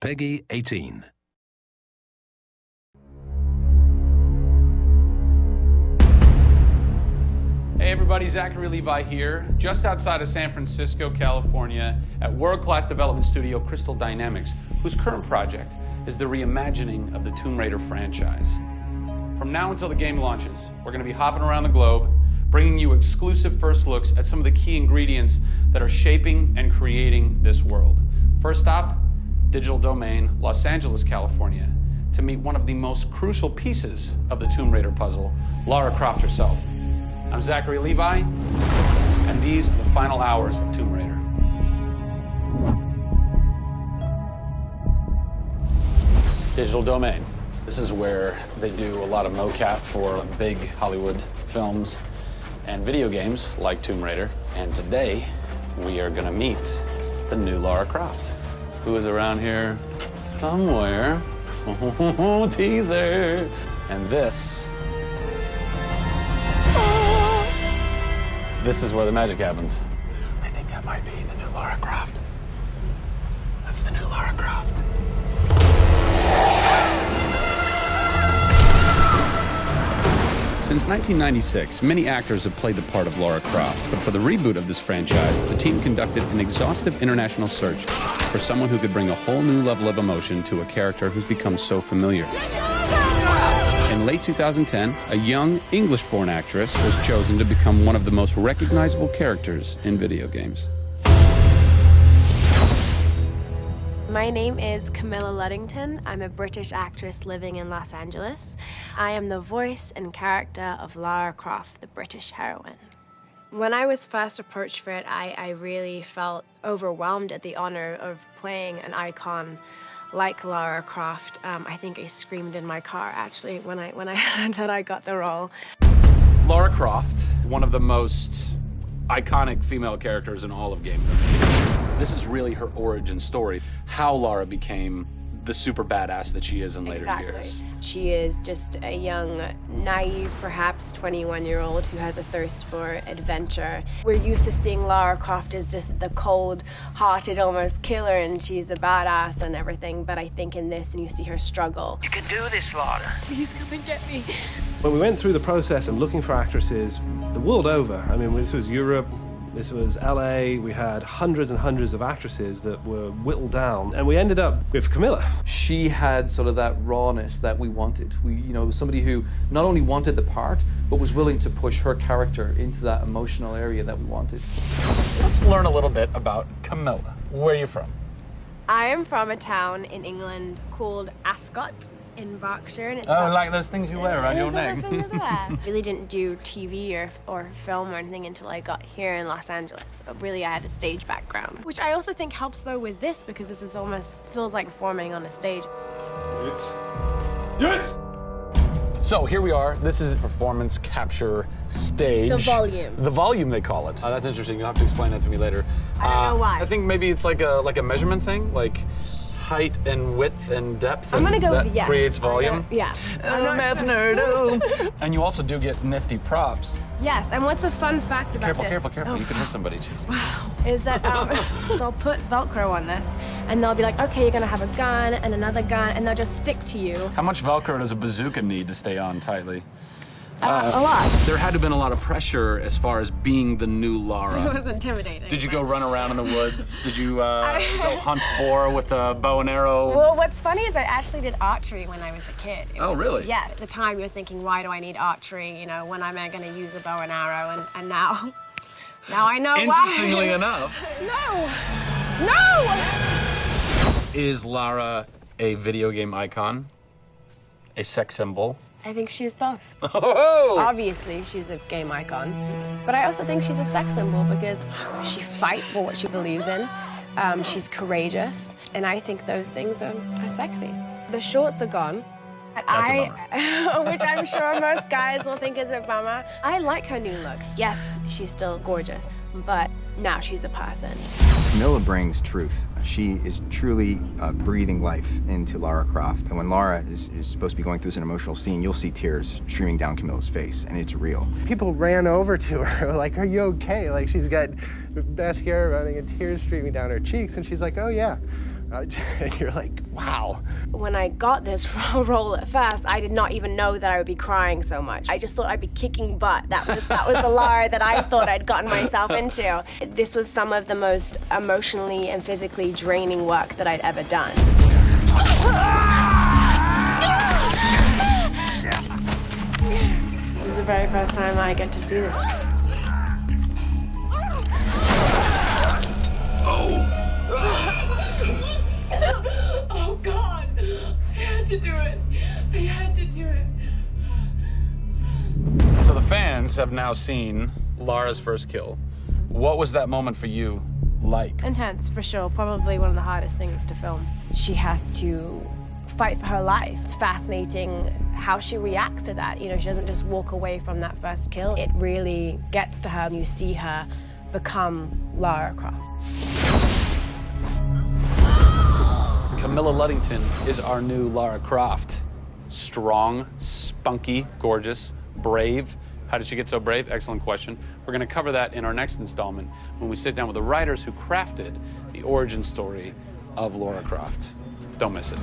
Peggy 18. Hey everybody, Zachary Levi here, just outside of San Francisco, California, at world-class development studio Crystal Dynamics, whose current project is the reimagining of the Tomb Raider franchise. From now until the game launches, we're going to be hopping around the globe, bringing you exclusive first looks at some of the key ingredients that are shaping and creating this world. First stop, Digital Domain, Los Angeles, California, to meet one of the most crucial pieces of the Tomb Raider puzzle, Lara Croft herself. I'm Zachary Levi, and these are the final hours of Tomb Raider. Digital Domain. This is where they do a lot of mocap for big Hollywood films and video games like Tomb Raider. And today, we are gonna meet the new Lara Croft, who is around here somewhere. Teaser! And this is where the magic happens. I think that might be the new Lara Croft. That's the new Lara Croft. Since 1996, many actors have played the part of Lara Croft, but for the reboot of this franchise, the team conducted an exhaustive international search for someone who could bring a whole new level of emotion to a character who's become so familiar. In late 2010, a young English-born actress was chosen to become one of the most recognizable characters in video games. My name is Camilla Luddington. I'm a British actress living in Los Angeles. I am the voice and character of Lara Croft, the British heroine. When I was first approached for it, I really felt overwhelmed at the honor of playing an icon like Lara Croft. I think I screamed in my car, actually, when I heard that I got the role. Lara Croft, one of the most iconic female characters in all of gaming. This is really her origin story, how Lara became the super badass that she is in later years. She is just a young, naive, perhaps 21-year-old who has a thirst for adventure. We're used to seeing Lara Croft as just the cold-hearted, almost killer, and she's a badass and everything, but I think in this, you see her struggle. You can do this, Lara. Please come and get me. When we went through the process of looking for actresses the world over, I mean, this was Europe, this was LA, we had hundreds and hundreds of actresses that were whittled down, and we ended up with Camilla. She had sort of that rawness that we wanted. Was somebody who not only wanted the part, but was willing to push her character into that emotional area that we wanted. Let's learn a little bit about Camilla. Where are you from? I am from a town in England called Ascot in Berkshire. And it's like those things you wear around your neck. Really didn't do TV or film or anything until I got here in Los Angeles. But really, I had a stage background, which I also think helps though with this because this is almost feels like performing on a stage. Yes! So here we are. This is performance capture stage. The volume. The volume, they call it. That's interesting. You'll have to explain that to me later. I don't know why. I think maybe it's like a measurement thing, like height and width and depth. I'm gonna go that with yes. Creates volume. Yeah. Math nerd. And you also do get nifty props. Yes, and what's a fun fact about this? Careful. Oh, You can hit somebody. Jeez. Wow. Is that they'll put Velcro on this, and they'll be like, okay, you're gonna have a gun and another gun, and they'll just stick to you. How much Velcro does a bazooka need to stay on tightly? A lot. There had to have been a lot of pressure as far as being the new Lara. It was intimidating. Did you go run around in the woods? Did you go hunt boar with a bow and arrow? Well, what's funny is I actually did archery when I was a kid. Really? Yeah, at the time you're thinking, why do I need archery? You know, when am I gonna use a bow and arrow? And now I know why. Interestingly enough. No! Is Lara a video game icon? A sex symbol? I think she's both. Oh! Obviously, she's a game icon, but I also think she's a sex symbol because she fights for what she believes in. She's courageous, and I think those things are sexy. The shorts are gone. That's a bummer. Which I'm sure most guys will think is a bummer. I like her new look. Yes, she's still gorgeous, but now she's a person. Camilla brings truth. She is truly breathing life into Lara Croft. And when Lara is supposed to be going through an emotional scene, you'll see tears streaming down Camilla's face, and it's real. People ran over to her, like, are you okay? Like, she's got mascara running and tears streaming down her cheeks, and she's like, oh yeah, And you're like, wow. When I got this role at first, I did not even know that I would be crying so much. I just thought I'd be kicking butt. That was the Lara that I thought I'd gotten myself into. This was some of the most emotionally and physically draining work that I'd ever done. This is the very first time I get to see this. Oh God, I had to do it. I had to do it. So the fans have now seen Lara's first kill. What was that moment for you like? Intense, for sure. Probably one of the hardest things to film. She has to fight for her life. It's fascinating how she reacts to that. You know, she doesn't just walk away from that first kill. It really gets to her, and you see her become Lara Croft. Camilla Luddington is our new Lara Croft. Strong, spunky, gorgeous, brave. How did she get so brave? Excellent question. We're going to cover that in our next installment when we sit down with the writers who crafted the origin story of Lara Croft. Don't miss it.